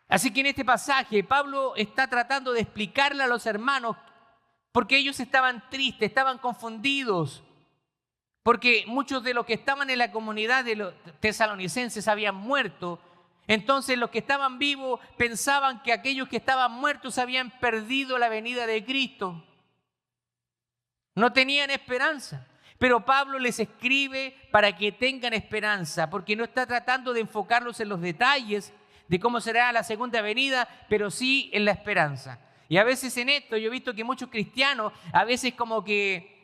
Así que en este pasaje Pablo está tratando de explicarle a los hermanos porque ellos estaban tristes, estaban confundidos, porque muchos de los que estaban en la comunidad de los tesalonicenses habían muerto. Entonces los que estaban vivos pensaban que aquellos que estaban muertos habían perdido la venida de Cristo. No tenían esperanza. Pero Pablo les escribe para que tengan esperanza, porque no está tratando de enfocarlos en los detalles de cómo será la segunda venida, pero sí en la esperanza. Y a veces en esto yo he visto que muchos cristianos a veces como que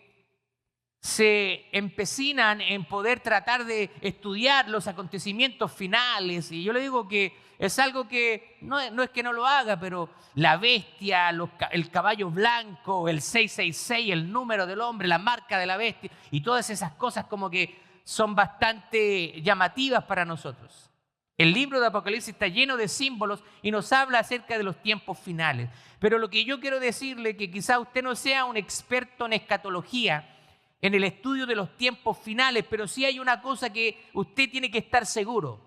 se empecinan en poder tratar de estudiar los acontecimientos finales. Y yo le digo que es algo que no es que no lo haga, pero la bestia, el caballo blanco, el 666, el número del hombre, la marca de la bestia y todas esas cosas como que son bastante llamativas para nosotros. El libro de Apocalipsis está lleno de símbolos y nos habla acerca de los tiempos finales. Pero lo que yo quiero decirle es que quizá usted no sea un experto en escatología, en el estudio de los tiempos finales, pero sí hay una cosa que usted tiene que estar seguro,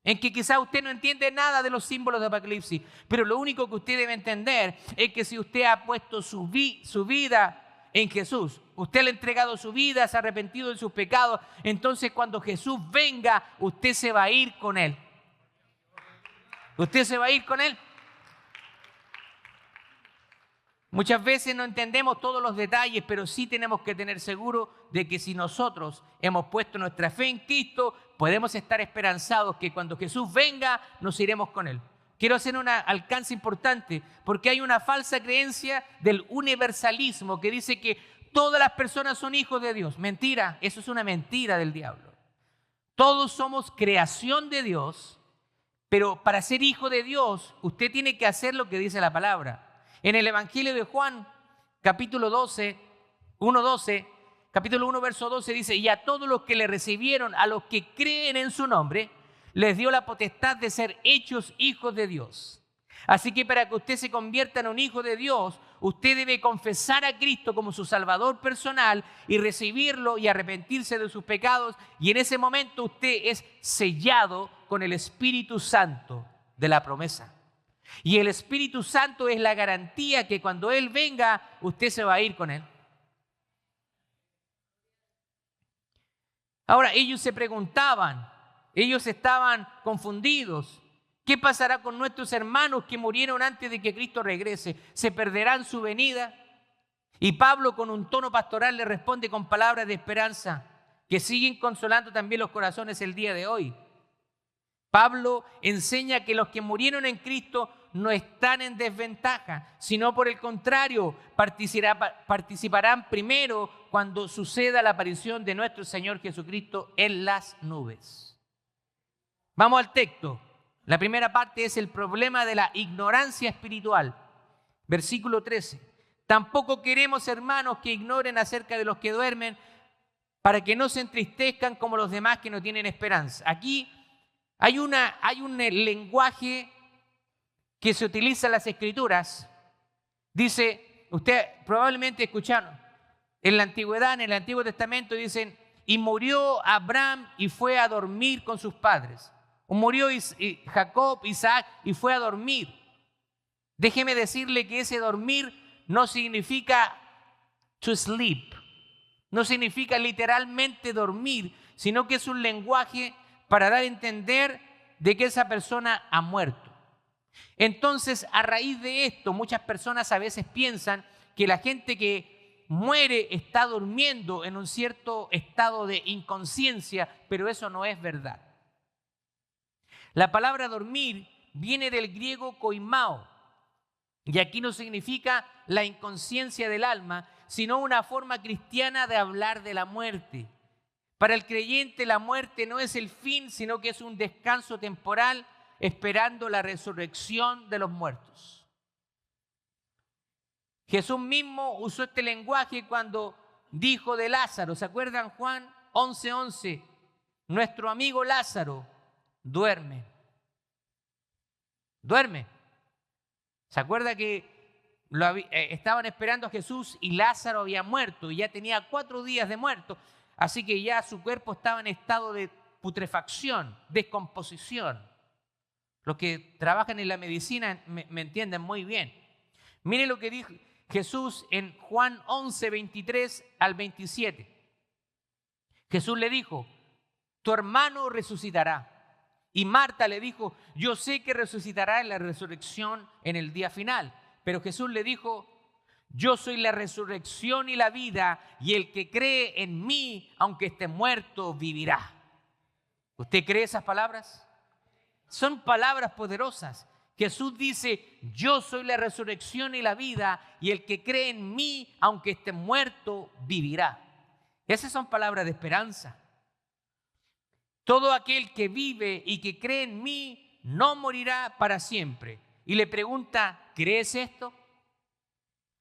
en que quizá usted no entiende nada de los símbolos de Apocalipsis, pero lo único que usted debe entender es que si usted ha puesto su vida en Jesús, usted le ha entregado su vida, se ha arrepentido de sus pecados, entonces cuando Jesús venga, usted se va a ir con Él. Usted se va a ir con Él. Muchas veces no entendemos todos los detalles, pero sí tenemos que tener seguro de que si nosotros hemos puesto nuestra fe en Cristo, podemos estar esperanzados que cuando Jesús venga, nos iremos con Él. Quiero hacer un alcance importante, porque hay una falsa creencia del universalismo que dice que todas las personas son hijos de Dios. Mentira, eso es una mentira del diablo. Todos somos creación de Dios, pero para ser hijo de Dios, usted tiene que hacer lo que dice la palabra. En el Evangelio de Juan, capítulo 1, verso 12, dice: y a todos los que le recibieron, a los que creen en su nombre, les dio la potestad de ser hechos hijos de Dios. Así que para que usted se convierta en un hijo de Dios, usted debe confesar a Cristo como su Salvador personal y recibirlo y arrepentirse de sus pecados. Y en ese momento usted es sellado con el Espíritu Santo de la promesa. Y el Espíritu Santo es la garantía que cuando Él venga, usted se va a ir con Él. Ahora, ellos se preguntaban, ellos estaban confundidos. ¿Qué pasará con nuestros hermanos que murieron antes de que Cristo regrese? ¿Se perderán su venida? Y Pablo, con un tono pastoral, le responde con palabras de esperanza que siguen consolando también los corazones el día de hoy. Pablo enseña que los que murieron en Cristo no están en desventaja, sino por el contrario, participarán primero cuando suceda la aparición de nuestro Señor Jesucristo en las nubes. Vamos al texto. La primera parte es el problema de la ignorancia espiritual. Versículo 13. Tampoco queremos, hermanos, que ignoren acerca de los que duermen, para que no se entristezcan como los demás que no tienen esperanza. Aquí hay un lenguaje que se utiliza en las Escrituras. Dice, usted probablemente escucharon, en la antigüedad, en el Antiguo Testamento dicen, y murió Abraham y fue a dormir con sus padres. O murió Jacob, Isaac y fue a dormir. Déjeme decirle que ese dormir no significa to sleep, no significa literalmente dormir, sino que es un lenguaje para dar a entender de que esa persona ha muerto. Entonces, a raíz de esto, muchas personas a veces piensan que la gente que muere está durmiendo en un cierto estado de inconsciencia, pero eso no es verdad. La palabra dormir viene del griego koimao, y aquí no significa la inconsciencia del alma, sino una forma cristiana de hablar de la muerte. Para el creyente la muerte no es el fin, sino que es un descanso temporal esperando la resurrección de los muertos. Jesús mismo usó este lenguaje cuando dijo de Lázaro. ¿Se acuerdan? Juan 11:11. Nuestro amigo Lázaro duerme. Duerme. ¿Se acuerda que estaban esperando a Jesús y Lázaro había muerto y ya tenía 4 días de muerto? Así que ya su cuerpo estaba en estado de putrefacción, descomposición. Los que trabajan en la medicina me entienden muy bien. Mire lo que dijo Jesús en Juan 11, 23 al 27. Jesús le dijo, tu hermano resucitará. Y Marta le dijo, yo sé que resucitará en la resurrección en el día final. Pero Jesús le dijo, yo soy la resurrección y la vida, y el que cree en mí, aunque esté muerto, vivirá. ¿Usted cree esas palabras? Son palabras poderosas. Jesús dice, yo soy la resurrección y la vida, y el que cree en mí, aunque esté muerto, vivirá. Esas son palabras de esperanza. Todo aquel que vive y que cree en mí no morirá para siempre. Y le pregunta, ¿crees esto?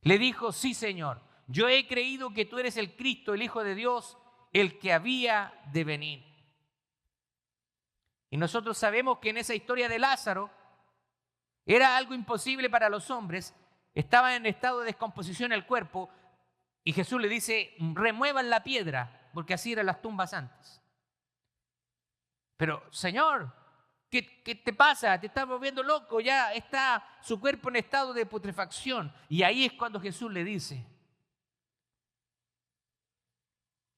Le dijo, sí, Señor, yo he creído que tú eres el Cristo, el Hijo de Dios, el que había de venir. Y nosotros sabemos que en esa historia de Lázaro era algo imposible para los hombres, estaba en estado de descomposición el cuerpo, y Jesús le dice, remuevan la piedra, porque así eran las tumbas antes. Pero, Señor, ¿qué te pasa? Te estás volviendo loco, ya está su cuerpo en estado de putrefacción. Y ahí es cuando Jesús le dice.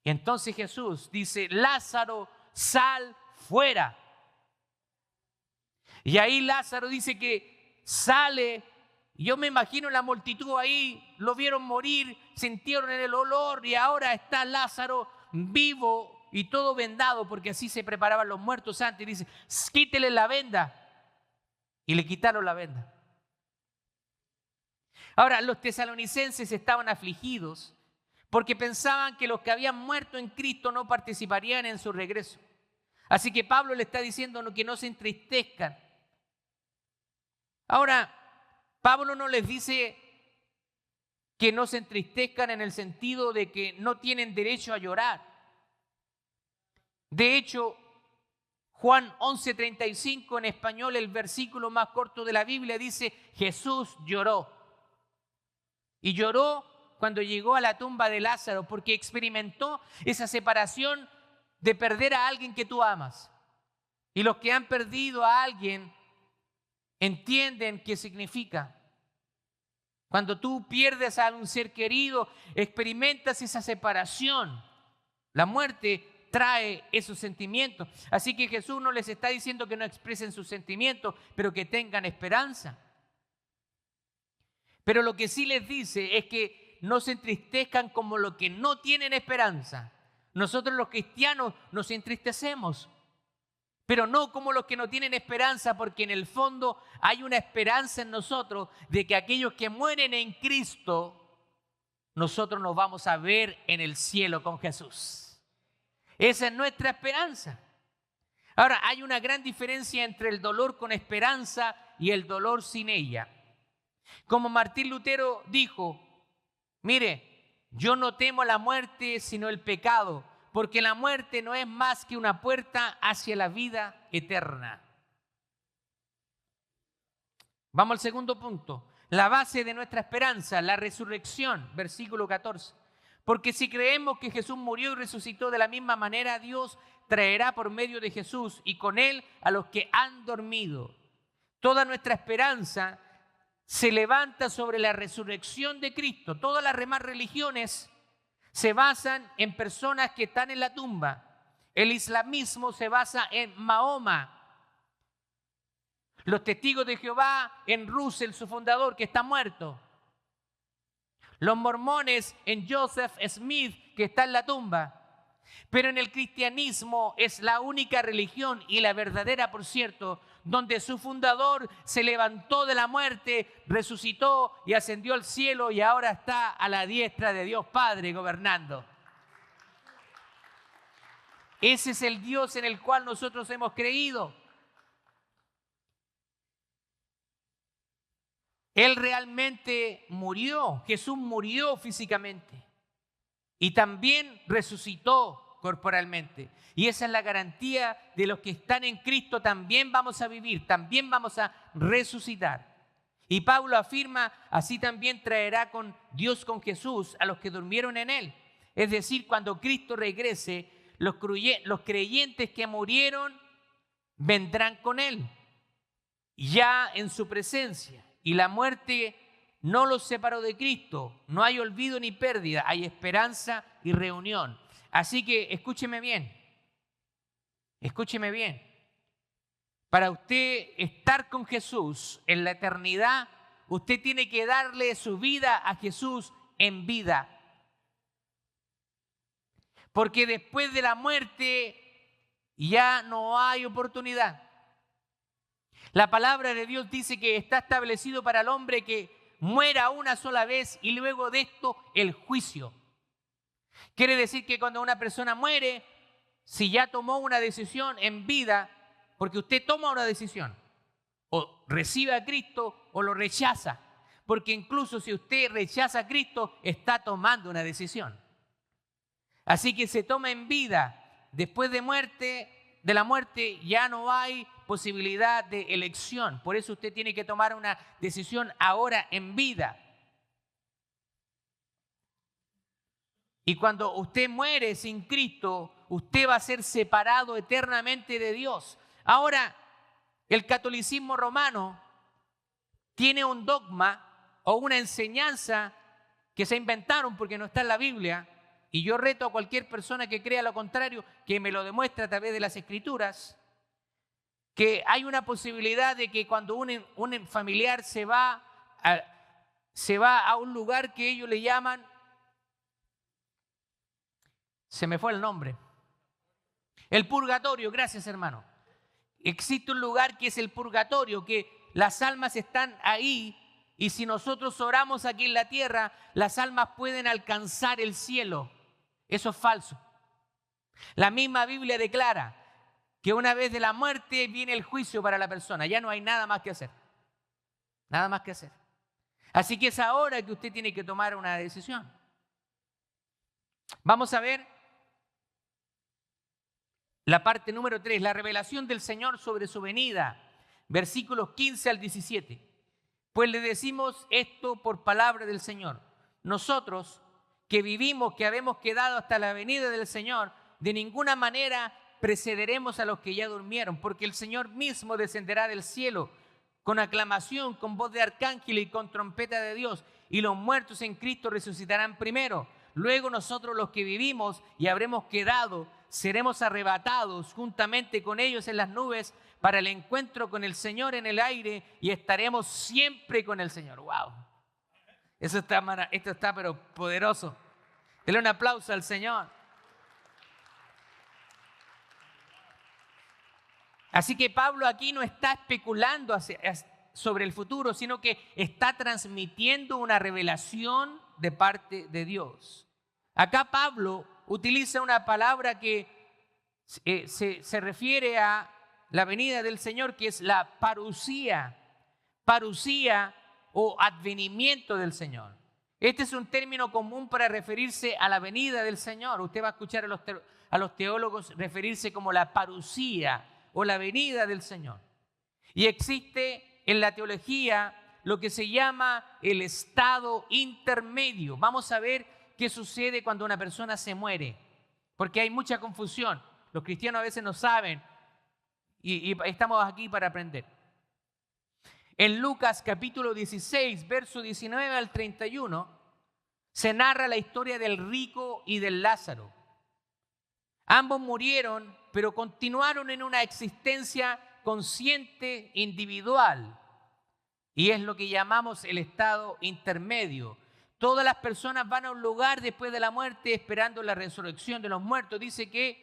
Y entonces Jesús dice, Lázaro, sal fuera. Y ahí Lázaro dice que sale. Yo me imagino la multitud ahí, lo vieron morir, sintieron el olor y ahora está Lázaro vivo y todo vendado, porque así se preparaban los muertos antes. Y dice, quítele la venda. Y le quitaron la venda. Ahora, los tesalonicenses estaban afligidos porque pensaban que los que habían muerto en Cristo no participarían en su regreso. Así que Pablo le está diciendo que no se entristezcan. Ahora, Pablo no les dice que no se entristezcan en el sentido de que no tienen derecho a llorar. De hecho, Juan 11:35 en español, el versículo más corto de la Biblia, dice, Jesús lloró. Y lloró cuando llegó a la tumba de Lázaro porque experimentó esa separación de perder a alguien que tú amas. Y los que han perdido a alguien entienden qué significa. Cuando tú pierdes a un ser querido, experimentas esa separación. La muerte trae esos sentimientos. Así que Jesús no les está diciendo que no expresen sus sentimientos, pero que tengan esperanza. Pero lo que sí les dice es que no se entristezcan como los que no tienen esperanza. Nosotros los cristianos nos entristecemos, pero no como los que no tienen esperanza, porque en el fondo hay una esperanza en nosotros de que aquellos que mueren en Cristo, nosotros nos vamos a ver en el cielo con Jesús. Esa es nuestra esperanza. Ahora, hay una gran diferencia entre el dolor con esperanza y el dolor sin ella. Como Martín Lutero dijo, mire, yo no temo la muerte sino el pecado, porque la muerte no es más que una puerta hacia la vida eterna. Vamos al segundo punto. La base de nuestra esperanza, la resurrección, versículo 14. Porque si creemos que Jesús murió y resucitó de la misma manera, Dios traerá por medio de Jesús y con Él a los que han dormido. Toda nuestra esperanza se levanta sobre la resurrección de Cristo. Todas las demás religiones se basan en personas que están en la tumba. El islamismo se basa en Mahoma. Los testigos de Jehová en Russell, su fundador, que está muerto. Los mormones en Joseph Smith, que está en la tumba. Pero en el cristianismo es la única religión y la verdadera, por cierto, donde su fundador se levantó de la muerte, resucitó y ascendió al cielo y ahora está a la diestra de Dios Padre gobernando. Ese es el Dios en el cual nosotros hemos creído. Él realmente murió, Jesús murió físicamente y también resucitó corporalmente. Y esa es la garantía de los que están en Cristo, también vamos a vivir, también vamos a resucitar. Y Pablo afirma, así también traerá con Dios con Jesús a los que durmieron en Él. Es decir, cuando Cristo regrese, los creyentes que murieron vendrán con Él. ya en su presencia, y la muerte no los separó de Cristo. No hay olvido ni pérdida, hay esperanza y reunión. Así que escúcheme bien, escúcheme bien. Para usted estar con Jesús en la eternidad, usted tiene que darle su vida a Jesús en vida. Porque después de la muerte ya no hay oportunidad. La palabra de Dios dice que está establecido para el hombre que muera una sola vez y luego de esto el juicio. Quiere decir que cuando una persona muere, si ya tomó una decisión en vida, porque usted toma una decisión, o recibe a Cristo o lo rechaza, porque incluso si usted rechaza a Cristo, está tomando una decisión. Así que se toma en vida. Después de la muerte ya no hay posibilidad de elección. Por eso usted tiene que tomar una decisión ahora en vida. Y cuando usted muere sin Cristo, usted va a ser separado eternamente de Dios. Ahora, el catolicismo romano tiene un dogma o una enseñanza que se inventaron porque no está en la Biblia, y yo reto a cualquier persona que crea lo contrario, que me lo demuestre a través de las Escrituras, que hay una posibilidad de que cuando un familiar se va a un lugar que ellos le llaman, se me fue el nombre, el purgatorio. Gracias, hermano. Existe un lugar que es el purgatorio, que las almas están ahí, y si nosotros oramos aquí en la tierra, las almas pueden alcanzar el cielo. Eso es falso. La misma Biblia declara que una vez de la muerte viene el juicio para la persona. Ya no hay nada más que hacer. Nada más que hacer. Así que es ahora que usted tiene que tomar una decisión. Vamos a ver la parte número 3, la revelación del Señor sobre su venida. Versículos 15 al 17. Pues le decimos esto por palabra del Señor. Nosotros que vivimos, que habemos quedado hasta la venida del Señor, de ninguna manera precederemos a los que ya durmieron, porque el Señor mismo descenderá del cielo con aclamación, con voz de arcángel y con trompeta de Dios, y los muertos en Cristo resucitarán primero. Luego nosotros los que vivimos y habremos quedado, seremos arrebatados juntamente con ellos en las nubes para el encuentro con el Señor en el aire, y estaremos siempre con el Señor. ¡Wow! Esto está pero poderoso. Denle un aplauso al Señor. Así que Pablo aquí no está especulando sobre el futuro, sino que está transmitiendo una revelación de parte de Dios. Acá Pablo utiliza una palabra que se refiere a la venida del Señor, que es la parusía. Parusía o advenimiento del Señor. Este es un término común para referirse a la venida del Señor. Usted va a escuchar a los teólogos referirse como la parusía o la venida del Señor. Y existe en la teología lo que se llama el estado intermedio. Vamos a ver qué sucede cuando una persona se muere, porque hay mucha confusión. Los cristianos a veces no saben y estamos aquí para aprender. En Lucas capítulo 16, verso 19 al 31, se narra la historia del rico y del Lázaro. Ambos murieron, pero continuaron en una existencia consciente individual. Y es lo que llamamos el estado intermedio. Todas las personas van a un lugar después de la muerte esperando la resurrección de los muertos. Dice que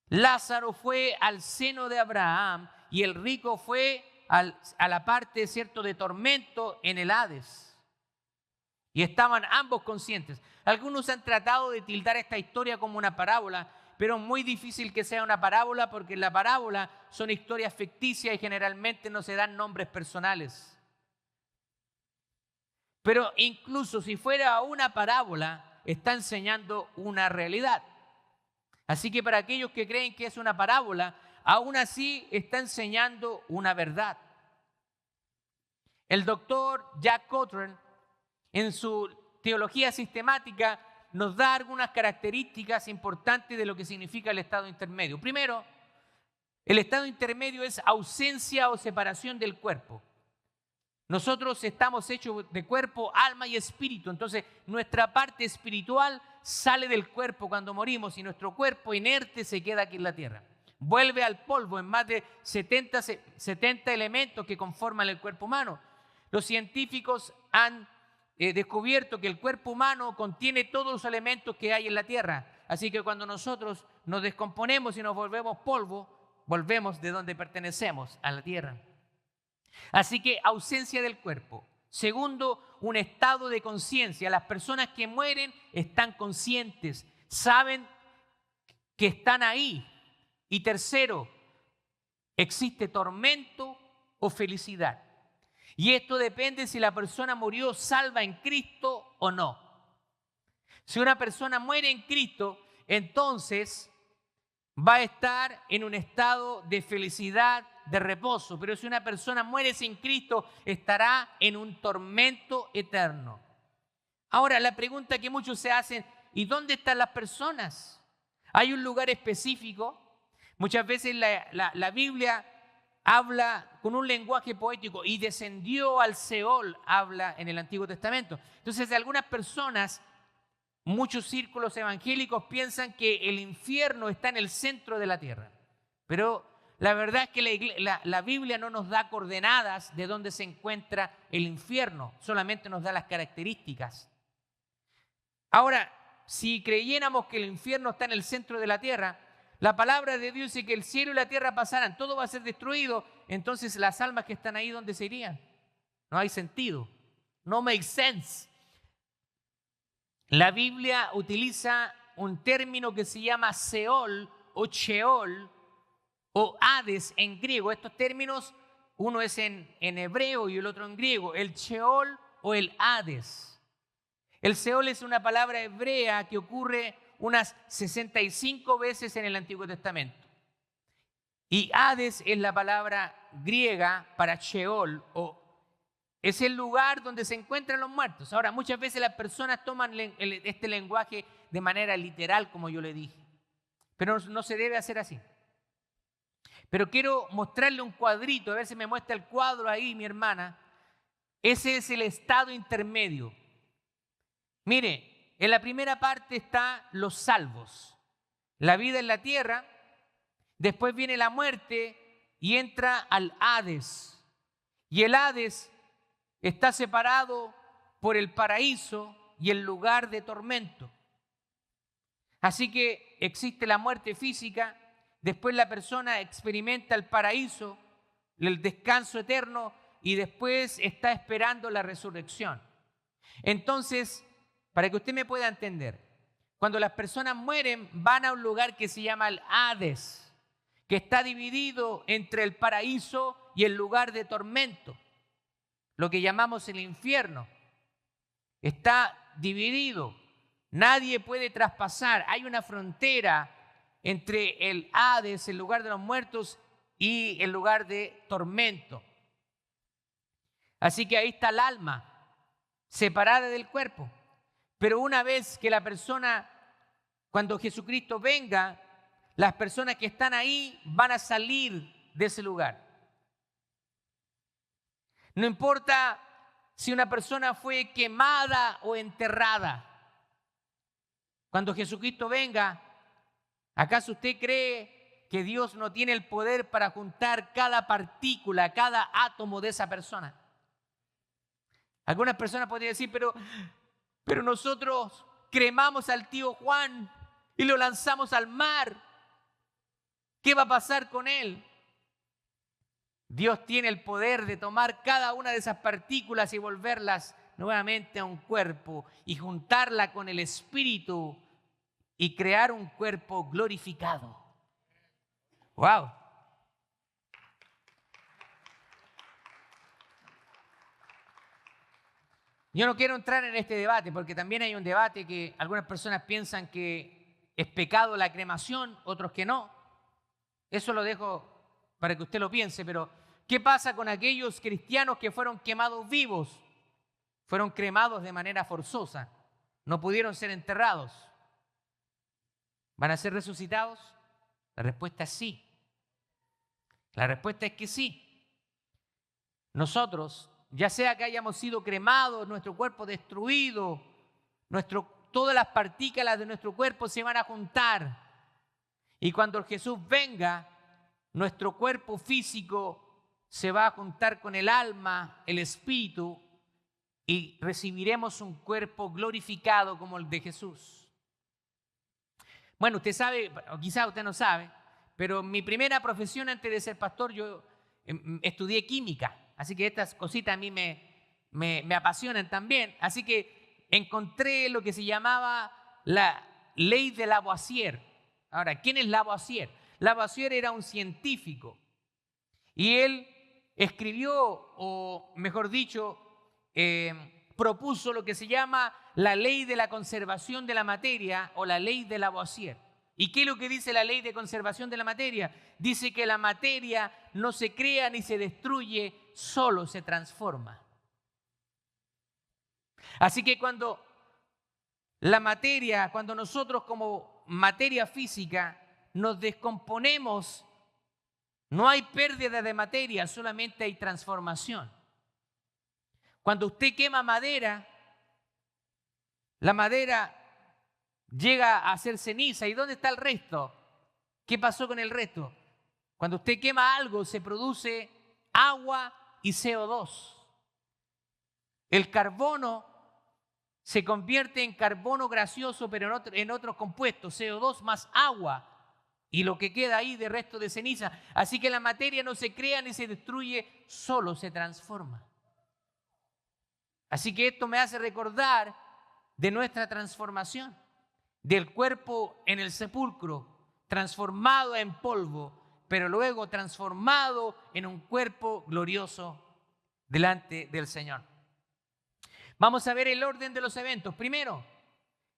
Lázaro fue al seno de Abraham y el rico fue a la parte, ¿cierto?, de tormento en el Hades. Y estaban ambos conscientes. Algunos han tratado de tildar esta historia como una parábola, pero es muy difícil que sea una parábola, porque en la parábola son historias ficticias y generalmente no se dan nombres personales. Pero incluso si fuera una parábola, está enseñando una realidad. Así que para aquellos que creen que es una parábola, aún así está enseñando una verdad. El doctor Jack Cottrell, en su teología sistemática, nos da algunas características importantes de lo que significa el estado intermedio. Primero, El estado intermedio es ausencia o separación del cuerpo. Nosotros estamos hechos de cuerpo, alma y espíritu. Entonces, nuestra parte espiritual sale del cuerpo cuando morimos y nuestro cuerpo inerte se queda aquí en la tierra. Vuelve al polvo en más de 70 elementos que conforman el cuerpo humano. Los científicos han descubierto que el cuerpo humano contiene todos los elementos que hay en la tierra. Así que cuando nosotros nos descomponemos y nos volvemos polvo, volvemos de donde pertenecemos, a la tierra. Así que ausencia del cuerpo. Segundo, un estado de conciencia. Las personas que mueren están conscientes, saben que están ahí. Y tercero, existe tormento o felicidad. Y esto depende si la persona murió salva en Cristo o no. Si una persona muere en Cristo, entonces va a estar en un estado de felicidad, de reposo. Pero si una persona muere sin Cristo, estará en un tormento eterno. Ahora, la pregunta que muchos se hacen, ¿y dónde están las personas? ¿Hay un lugar específico? Muchas veces la Biblia habla con un lenguaje poético y descendió al Seol, habla en el Antiguo Testamento. Entonces, algunas personas, muchos círculos evangélicos piensan que el infierno está en el centro de la tierra. Pero la verdad es que la Biblia no nos da coordenadas de dónde se encuentra el infierno, solamente nos da las características. Ahora, si creyéramos que el infierno está en el centro de la tierra, la palabra de Dios dice que el cielo y la tierra pasarán, todo va a ser destruido, entonces las almas que están ahí, ¿dónde se irían? No hay sentido, no makes sense. La Biblia utiliza un término que se llama Seol o Sheol o Hades en griego. Estos términos, uno es en hebreo y el otro en griego, el Sheol o el Hades. El Seol es una palabra hebrea que ocurre unas 65 veces en el Antiguo Testamento. Y Hades es la palabra griega para Sheol, o es el lugar donde se encuentran los muertos. Ahora, muchas veces las personas toman este lenguaje de manera literal, como yo le dije, pero no se debe hacer así. Pero quiero mostrarle un cuadrito, a ver si me muestra el cuadro ahí, mi hermana. Ese es el estado intermedio. Mire, en la primera parte están los salvos, la vida en la tierra, después viene la muerte y entra al Hades. Y el Hades está separado por el paraíso y el lugar de tormento. Así que existe la muerte física, después la persona experimenta el paraíso, el descanso eterno y después está esperando la resurrección. Entonces, para que usted me pueda entender, cuando las personas mueren van a un lugar que se llama el Hades, que está dividido entre el paraíso y el lugar de tormento, lo que llamamos el infierno. Está dividido, nadie puede traspasar, hay una frontera entre el Hades, el lugar de los muertos, y el lugar de tormento. Así que ahí está el alma, separada del cuerpo. Pero una vez que la persona, cuando Jesucristo venga, las personas que están ahí van a salir de ese lugar. No importa si una persona fue quemada o enterrada. Cuando Jesucristo venga, ¿acaso usted cree que Dios no tiene el poder para juntar cada partícula, cada átomo de esa persona? Algunas personas podrían decir, pero nosotros cremamos al tío Juan y lo lanzamos al mar. ¿Qué va a pasar con él? Dios tiene el poder de tomar cada una de esas partículas y volverlas nuevamente a un cuerpo y juntarla con el Espíritu y crear un cuerpo glorificado. ¡Wow! Yo no quiero entrar en este debate porque también hay un debate que algunas personas piensan que es pecado la cremación, otros que no. Eso lo dejo para que usted lo piense, pero ¿qué pasa con aquellos cristianos que fueron quemados vivos? Fueron cremados de manera forzosa, no pudieron ser enterrados. ¿Van a ser resucitados? La respuesta es sí. La respuesta es que sí. Nosotros, ya sea que hayamos sido cremados, nuestro cuerpo destruido, todas las partículas de nuestro cuerpo se van a juntar. Y cuando Jesús venga, nuestro cuerpo físico se va a juntar con el alma, el espíritu, y recibiremos un cuerpo glorificado como el de Jesús. Bueno, usted sabe, o quizá usted no sabe, pero mi primera profesión antes de ser pastor, yo estudié química. Así que estas cositas a mí me apasionan también. Así que encontré lo que se llamaba la ley de Lavoisier. Ahora, ¿quién es Lavoisier? Lavoisier era un científico y él escribió, o mejor dicho, propuso lo que se llama la ley de la conservación de la materia o la ley de Lavoisier. ¿Y qué es lo que dice la ley de conservación de la materia? Dice que la materia no se crea ni se destruye, solo se transforma. Así que cuando nosotros como materia física nos descomponemos, no hay pérdida de materia, solamente hay transformación. Cuando usted quema madera, la madera llega a ser ceniza. ¿Y dónde está el resto? ¿Qué pasó con el resto? Cuando usted quema algo, se produce agua y CO2. El carbono se convierte en carbono gaseoso, pero en otros compuestos, CO2 más agua, y lo que queda ahí de resto de ceniza. Así que la materia no se crea ni se destruye, solo se transforma. Así que esto me hace recordar de nuestra transformación, del cuerpo en el sepulcro, transformado en polvo, pero luego transformado en un cuerpo glorioso delante del Señor. Vamos a ver el orden de los eventos. Primero,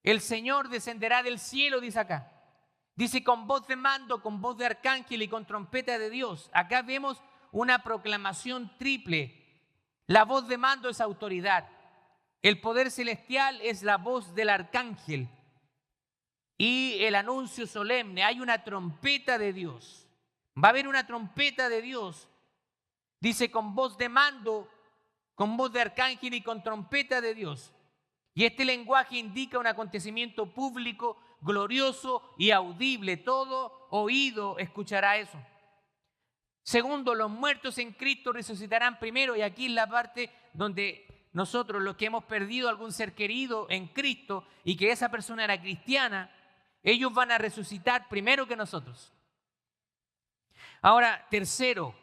el Señor descenderá del cielo, dice acá. Dice con voz de mando, con voz de arcángel y con trompeta de Dios. Acá vemos una proclamación triple. La voz de mando es autoridad. El poder celestial es la voz del arcángel. Y el anuncio solemne, hay una trompeta de Dios. Va a haber una trompeta de Dios. Dice con voz de mando, con voz de arcángel y con trompeta de Dios. Y este lenguaje indica un acontecimiento público, glorioso y audible. Todo oído escuchará eso. Segundo, los muertos en Cristo resucitarán primero. Y aquí es la parte donde nosotros, los que hemos perdido algún ser querido en Cristo y que esa persona era cristiana, ellos van a resucitar primero que nosotros. Ahora, tercero,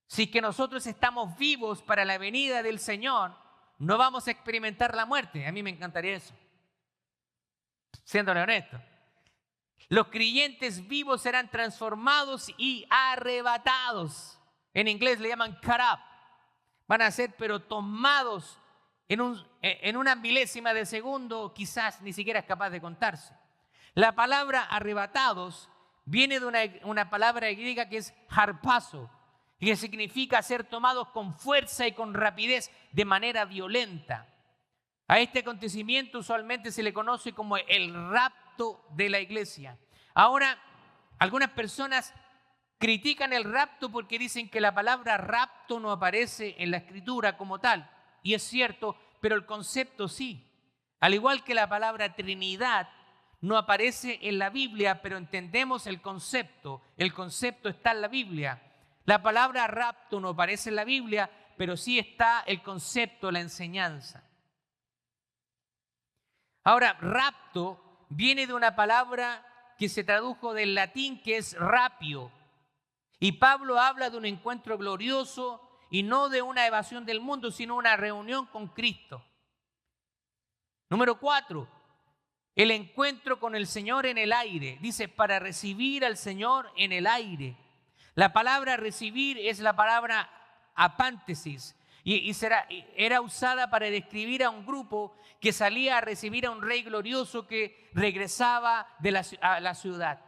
si que nosotros estamos vivos para la venida del Señor, no vamos a experimentar la muerte. A mí me encantaría eso, siéndole honesto. Los creyentes vivos serán transformados y arrebatados. En inglés le llaman caught up. Van a ser pero tomados en una milésima de segundo, quizás ni siquiera es capaz de contarse. La palabra arrebatados viene de una palabra griega que es harpazo, y que significa ser tomados con fuerza y con rapidez de manera violenta. A este acontecimiento usualmente se le conoce como el rapto de la iglesia. Ahora, algunas personas critican el rapto porque dicen que la palabra rapto no aparece en la Escritura como tal. Y es cierto, pero el concepto sí. Al igual que la palabra Trinidad no aparece en la Biblia, pero entendemos el concepto. El concepto está en la Biblia. La palabra rapto no aparece en la Biblia, pero sí está el concepto, la enseñanza. Ahora, rapto viene de una palabra que se tradujo del latín, que es rapio. Y Pablo habla de un encuentro glorioso y no de una evasión del mundo, sino una reunión con Cristo. Número 4, el encuentro con el Señor en el aire. Dice, para recibir al Señor en el aire. La palabra recibir es la palabra apántesis y era usada para describir a un grupo que salía a recibir a un rey glorioso que regresaba a la ciudad.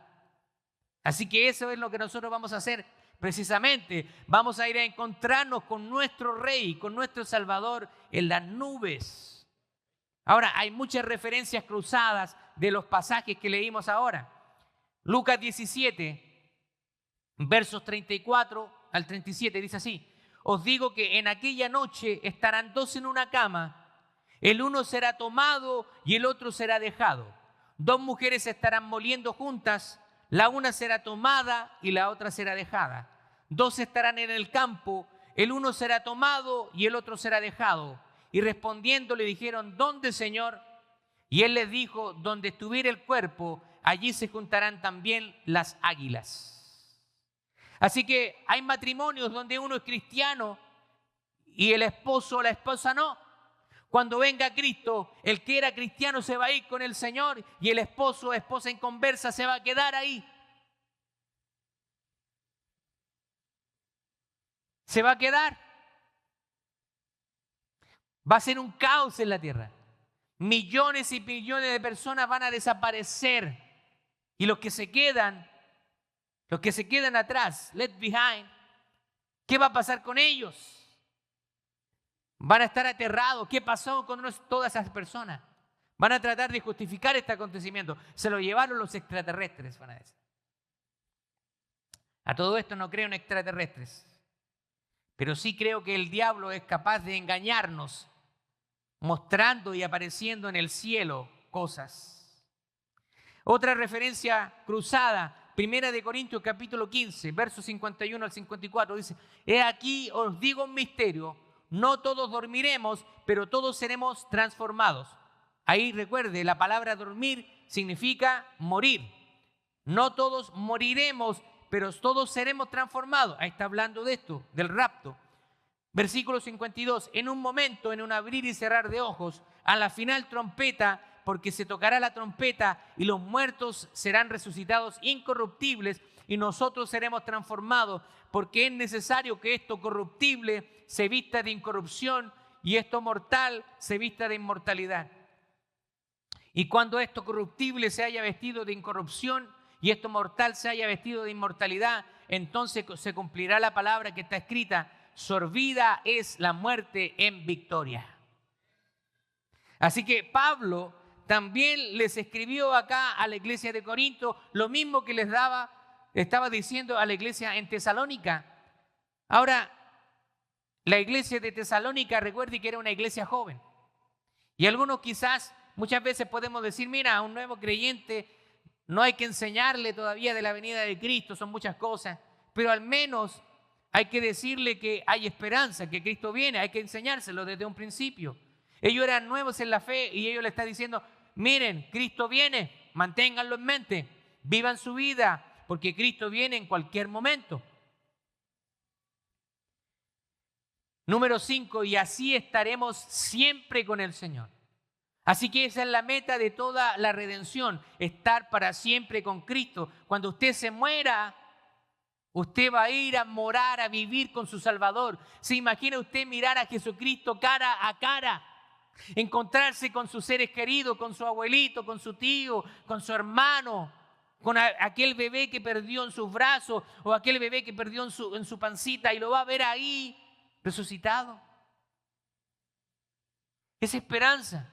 Así que eso es lo que nosotros vamos a hacer precisamente. Vamos a ir a encontrarnos con nuestro rey, con nuestro Salvador en las nubes. Ahora, hay muchas referencias cruzadas de los pasajes que leímos ahora. Lucas 17. Versos 34 al 37 dice así: os digo que en aquella noche estarán dos en una cama, el uno será tomado y el otro será dejado. Dos mujeres estarán moliendo juntas, la una será tomada y la otra será dejada. Dos estarán en el campo, el uno será tomado y el otro será dejado. Y respondiendo le dijeron: ¿dónde, Señor? Y él les dijo: donde estuviera el cuerpo, allí se juntarán también las águilas. Así que hay matrimonios donde uno es cristiano y el esposo o la esposa no. Cuando venga Cristo, el que era cristiano se va a ir con el Señor y el esposo o esposa inconversa se va a quedar ahí. Se va a quedar. Va a ser un caos en la tierra. Millones y millones de personas van a desaparecer. Y los que se quedan atrás, left behind, ¿qué va a pasar con ellos? Van a estar aterrados. ¿Qué pasó con todas esas personas? Van a tratar de justificar este acontecimiento. Se lo llevaron los extraterrestres, van a decir. A todo esto no creo en extraterrestres, pero sí creo que el diablo es capaz de engañarnos, mostrando y apareciendo en el cielo cosas. Otra referencia cruzada, 1 Corintios capítulo 15, versos 51 al 54, dice: he aquí os digo un misterio, no todos dormiremos, pero todos seremos transformados. Ahí recuerde, la palabra dormir significa morir. No todos moriremos, pero todos seremos transformados. Ahí está hablando de esto, del rapto. Versículo 52, en un momento, en un abrir y cerrar de ojos, a la final trompeta, porque se tocará la trompeta y los muertos serán resucitados incorruptibles y nosotros seremos transformados, porque es necesario que esto corruptible se vista de incorrupción y esto mortal se vista de inmortalidad. Y cuando esto corruptible se haya vestido de incorrupción y esto mortal se haya vestido de inmortalidad, entonces se cumplirá la palabra que está escrita: sorbida es la muerte en victoria. Así que Pablo también les escribió acá a la iglesia de Corinto lo mismo que estaba diciendo a la iglesia en Tesalónica. Ahora, la iglesia de Tesalónica, recuerde que era una iglesia joven. Y algunos quizás, muchas veces podemos decir: mira, a un nuevo creyente no hay que enseñarle todavía de la venida de Cristo, son muchas cosas, pero al menos hay que decirle que hay esperanza, que Cristo viene, hay que enseñárselo desde un principio. Ellos eran nuevos en la fe y ellos le están diciendo: miren, Cristo viene, manténganlo en mente, vivan su vida, porque Cristo viene en cualquier momento. Número 5, y así estaremos siempre con el Señor. Así que esa es la meta de toda la redención, estar para siempre con Cristo. Cuando usted se muera, usted va a ir a morar, a vivir con su Salvador. ¿Se imagina usted mirar a Jesucristo cara a cara? Encontrarse con sus seres queridos, con su abuelito, con su tío, con su hermano, con aquel bebé que perdió en sus brazos o aquel bebé que perdió en su pancita, y lo va a ver ahí resucitado. Es esperanza.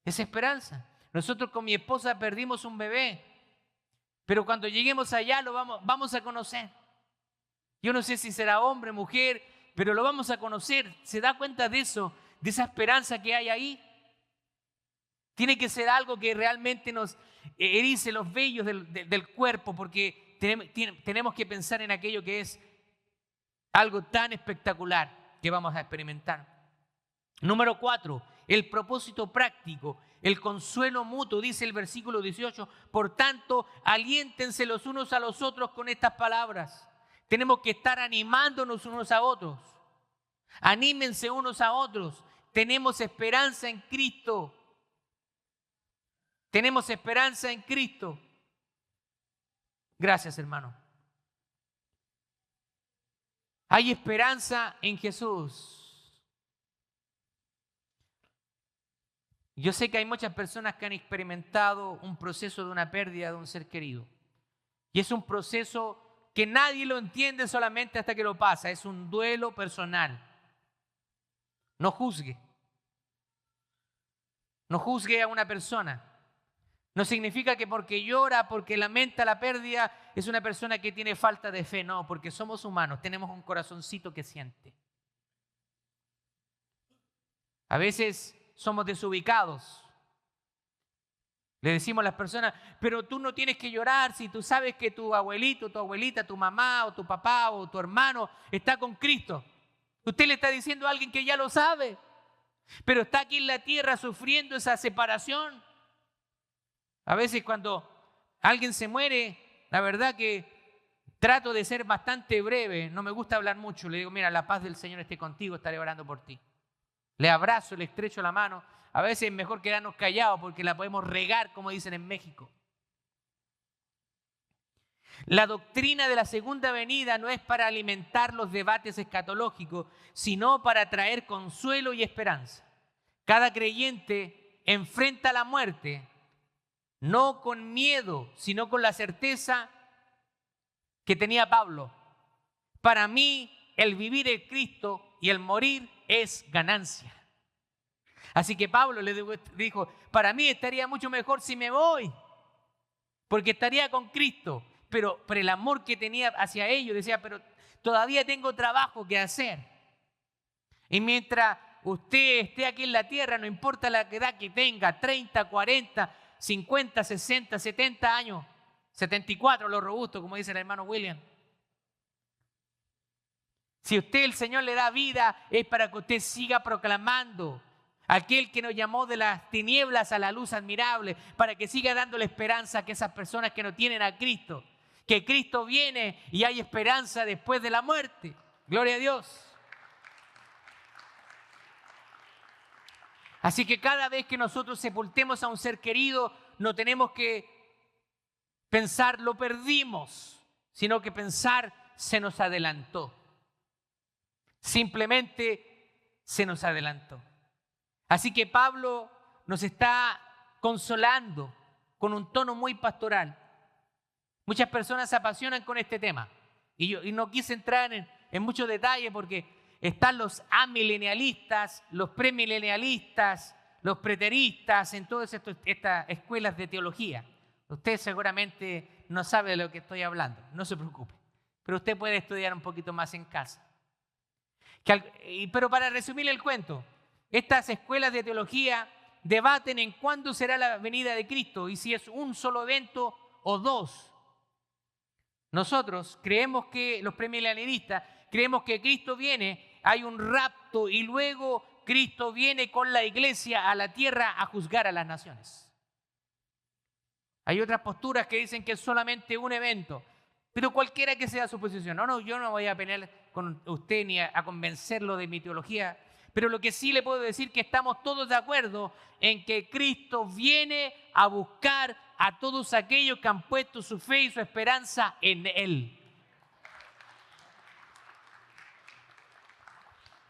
Es esperanza. Nosotros con mi esposa perdimos un bebé, pero cuando lleguemos allá lo vamos a conocer. Yo no sé si será hombre, mujer, pero lo vamos a conocer. ¿Se da cuenta de eso? De esa esperanza que hay ahí. Tiene que ser algo que realmente nos erice los vellos del cuerpo, porque tenemos que pensar en aquello que es algo tan espectacular que vamos a experimentar. Número 4, el propósito práctico, el consuelo mutuo, dice el versículo 18. Por tanto, aliéntense los unos a los otros con estas palabras. Tenemos que estar animándonos unos a otros. Anímense unos a otros. Tenemos esperanza en Cristo. Tenemos esperanza en Cristo. Gracias, hermano. Hay esperanza en Jesús. Yo sé que hay muchas personas que han experimentado un proceso de una pérdida de un ser querido. Y es un proceso que nadie lo entiende solamente hasta que lo pasa. Es un duelo personal. No juzgue. No juzgue a una persona. No significa que porque llora, porque lamenta la pérdida, es una persona que tiene falta de fe. No, porque somos humanos, tenemos un corazoncito que siente. A veces somos desubicados. Le decimos a las personas, pero tú no tienes que llorar si tú sabes que tu abuelito, tu abuelita, tu mamá o tu papá o tu hermano está con Cristo. Usted le está diciendo a alguien que ya lo sabe, pero está aquí en la tierra sufriendo esa separación. A veces cuando alguien se muere, la verdad que trato de ser bastante breve, no me gusta hablar mucho. Le digo, mira, la paz del Señor esté contigo, estaré orando por ti. Le abrazo, le estrecho la mano. A veces es mejor quedarnos callados porque la podemos regar, como dicen en México. La doctrina de la segunda venida no es para alimentar los debates escatológicos, sino para traer consuelo y esperanza. Cada creyente enfrenta la muerte no con miedo, sino con la certeza que tenía Pablo. Para mí, el vivir es Cristo y el morir es ganancia. Así que Pablo le dijo, para mí estaría mucho mejor si me voy, porque estaría con Cristo. Pero el amor que tenía hacia ellos, decía, pero todavía tengo trabajo que hacer. Y mientras usted esté aquí en la tierra, no importa la edad que tenga, 30, 40, 50, 60, 70 años, 74 los robustos, como dice el hermano William. Si usted, el Señor, le da vida, es para que usted siga proclamando aquel que nos llamó de las tinieblas a la luz admirable, para que siga dándole esperanza a esas personas que no tienen a Cristo, que Cristo viene y hay esperanza después de la muerte. Gloria a Dios. Así que cada vez que nosotros sepultemos a un ser querido, no tenemos que pensar lo perdimos, sino que pensar se nos adelantó. Simplemente se nos adelantó. Así que Pablo nos está consolando con un tono muy pastoral. Muchas personas se apasionan con este tema y no quise entrar en muchos detalles porque están los amilenialistas, los premilenialistas, los preteristas, en todas estas escuelas de teología. Usted seguramente no sabe de lo que estoy hablando, no se preocupe. Pero usted puede estudiar un poquito más en casa. Pero para resumir el cuento, estas escuelas de teología debaten en cuándo será la venida de Cristo y si es un solo evento o dos. Nosotros creemos que, los premilenialistas, creemos que Cristo viene, hay un rapto y luego Cristo viene con la iglesia a la tierra a juzgar a las naciones. Hay otras posturas que dicen que es solamente un evento, pero cualquiera que sea su posición. No, yo no voy a pelear con usted ni a convencerlo de mi teología, pero lo que sí le puedo decir es que estamos todos de acuerdo en que Cristo viene a buscar a todos aquellos que han puesto su fe y su esperanza en Él.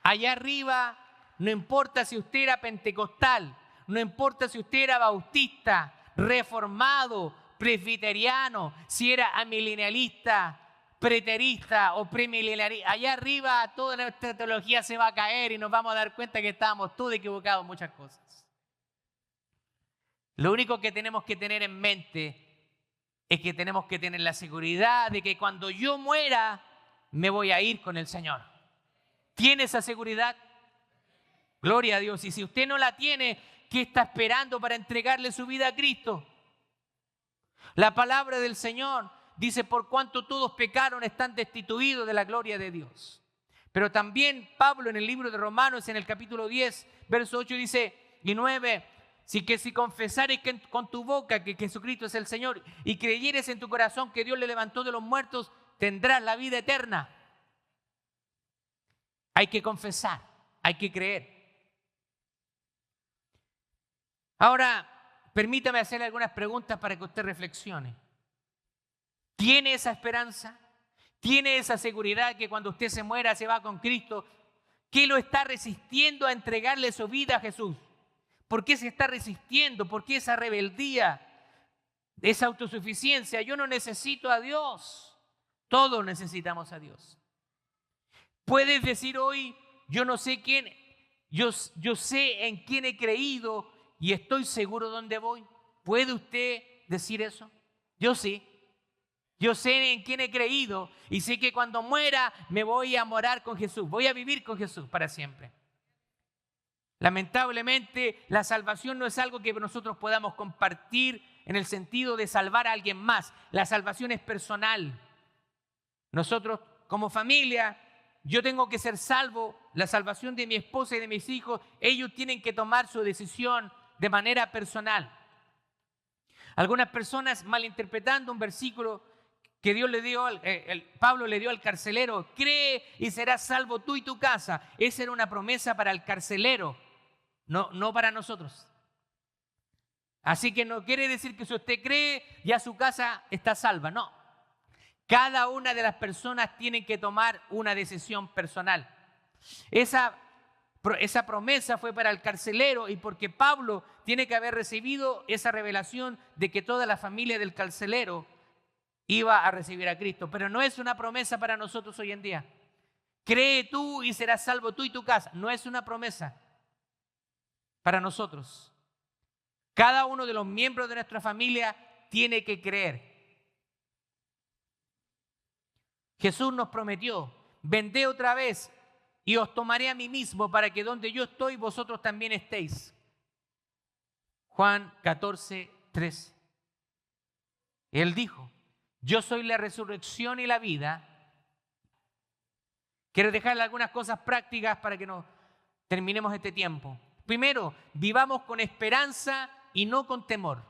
Allá arriba, no importa si usted era pentecostal, no importa si usted era bautista, reformado, presbiteriano, si era amilenialista, preterista o premilenialista, allá arriba toda nuestra teología se va a caer y nos vamos a dar cuenta que estábamos todos equivocados en muchas cosas. Lo único que tenemos que tener en mente es que tenemos que tener la seguridad de que cuando yo muera me voy a ir con el Señor. ¿Tiene esa seguridad? Gloria a Dios. Y si usted no la tiene, ¿qué está esperando para entregarle su vida a Cristo? La palabra del Señor dice, por cuanto todos pecaron, están destituidos de la gloria de Dios. Pero también Pablo en el libro de Romanos, en el capítulo 10, verso 8 dice, y 9, si confesares con tu boca que Jesucristo es el Señor y creyeres en tu corazón que Dios le levantó de los muertos, tendrás la vida eterna. Hay que confesar, hay que creer. Ahora, permítame hacerle algunas preguntas para que usted reflexione. ¿Tiene esa esperanza? ¿Tiene esa seguridad que cuando usted se muera se va con Cristo? ¿Qué lo está resistiendo a entregarle su vida a Jesús? ¿Por qué se está resistiendo? ¿Por qué esa rebeldía? Esa autosuficiencia. Yo no necesito a Dios. Todos necesitamos a Dios. Puedes decir hoy, yo no sé quién, yo sé en quién he creído y estoy seguro dónde voy. ¿Puede usted decir eso? Yo sí. Yo sé en quién he creído y sé que cuando muera me voy a morar con Jesús. Voy a vivir con Jesús para siempre. Lamentablemente, la salvación no es algo que nosotros podamos compartir en el sentido de salvar a alguien más. La salvación es personal. Nosotros, como familia, yo tengo que ser salvo. La salvación de mi esposa y de mis hijos, ellos tienen que tomar su decisión de manera personal. Algunas personas malinterpretando un versículo que Dios le dio, Pablo le dio al carcelero, cree y serás salvo tú y tu casa. Esa era una promesa para el carcelero, no para nosotros. Así que no quiere decir que si usted cree, ya su casa está salva. No. Cada una de las personas tiene que tomar una decisión personal. Esa promesa fue para el carcelero y porque Pablo tiene que haber recibido esa revelación de que toda la familia del carcelero iba a recibir a Cristo. Pero no es una promesa para nosotros hoy en día. Cree tú y serás salvo tú y tu casa. No es una promesa para nosotros. Cada uno de los miembros de nuestra familia tiene que creer. Jesús nos prometió, vendré otra vez y os tomaré a mí mismo para que donde yo estoy vosotros también estéis. Juan 14:13. Él dijo, yo soy la resurrección y la vida. Quiero dejarle algunas cosas prácticas para que nos terminemos este tiempo. Primero, vivamos con esperanza y no con temor.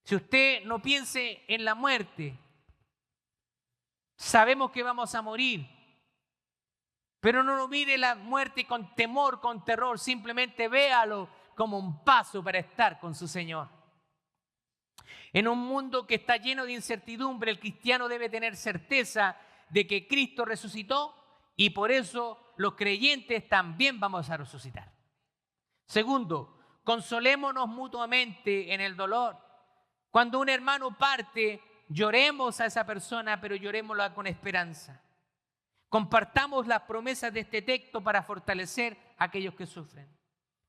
Si usted no piense en la muerte, sabemos que vamos a morir, pero no mire la muerte con temor, con terror, simplemente véalo como un paso para estar con su Señor. En un mundo que está lleno de incertidumbre, el cristiano debe tener certeza de que Cristo resucitó y por eso los creyentes también vamos a resucitar. Segundo, consolémonos mutuamente en el dolor. Cuando un hermano parte, lloremos a esa persona, pero llorémosla con esperanza. Compartamos las promesas de este texto para fortalecer a aquellos que sufren.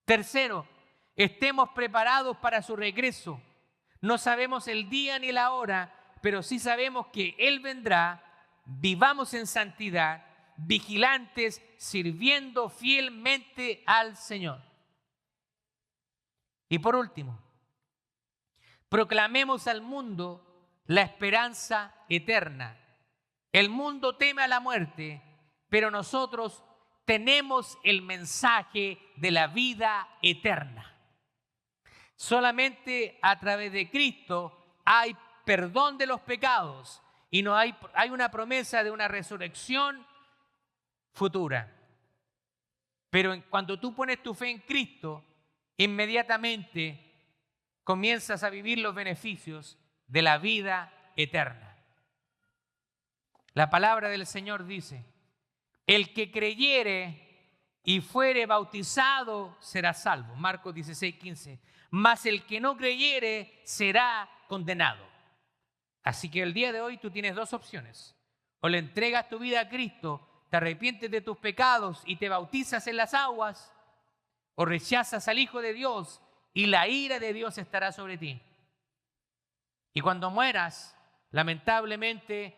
Tercero, estemos preparados para su regreso. No sabemos el día ni la hora, pero sí sabemos que Él vendrá. Vivamos en santidad, vigilantes, sirviendo fielmente al Señor. Y por último, proclamemos al mundo la esperanza eterna. El mundo teme a la muerte, pero nosotros tenemos el mensaje de la vida eterna. Solamente a través de Cristo hay perdón de los pecados y no hay una promesa de una resurrección futura. Pero cuando tú pones tu fe en Cristo, inmediatamente comienzas a vivir los beneficios de la vida eterna. La palabra del Señor dice, el que creyere y fuere bautizado será salvo. Marcos 16:15. Mas el que no creyere será condenado. Así que el día de hoy tú tienes dos opciones. O le entregas tu vida a Cristo, te arrepientes de tus pecados y te bautizas en las aguas, o rechazas al Hijo de Dios y la ira de Dios estará sobre ti. Y cuando mueras, lamentablemente,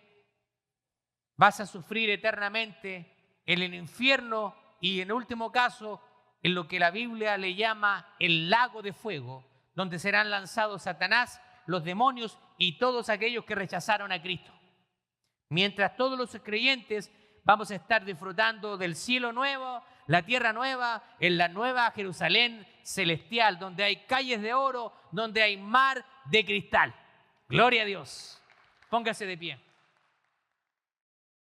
vas a sufrir eternamente en el infierno y en último caso, en lo que la Biblia le llama el lago de fuego, donde serán lanzados Satanás, los demonios y todos aquellos que rechazaron a Cristo. Mientras todos los creyentes vamos a estar disfrutando del cielo nuevo, la tierra nueva, en la nueva Jerusalén celestial, donde hay calles de oro, donde hay mar de cristal. Gloria a Dios. Póngase de pie.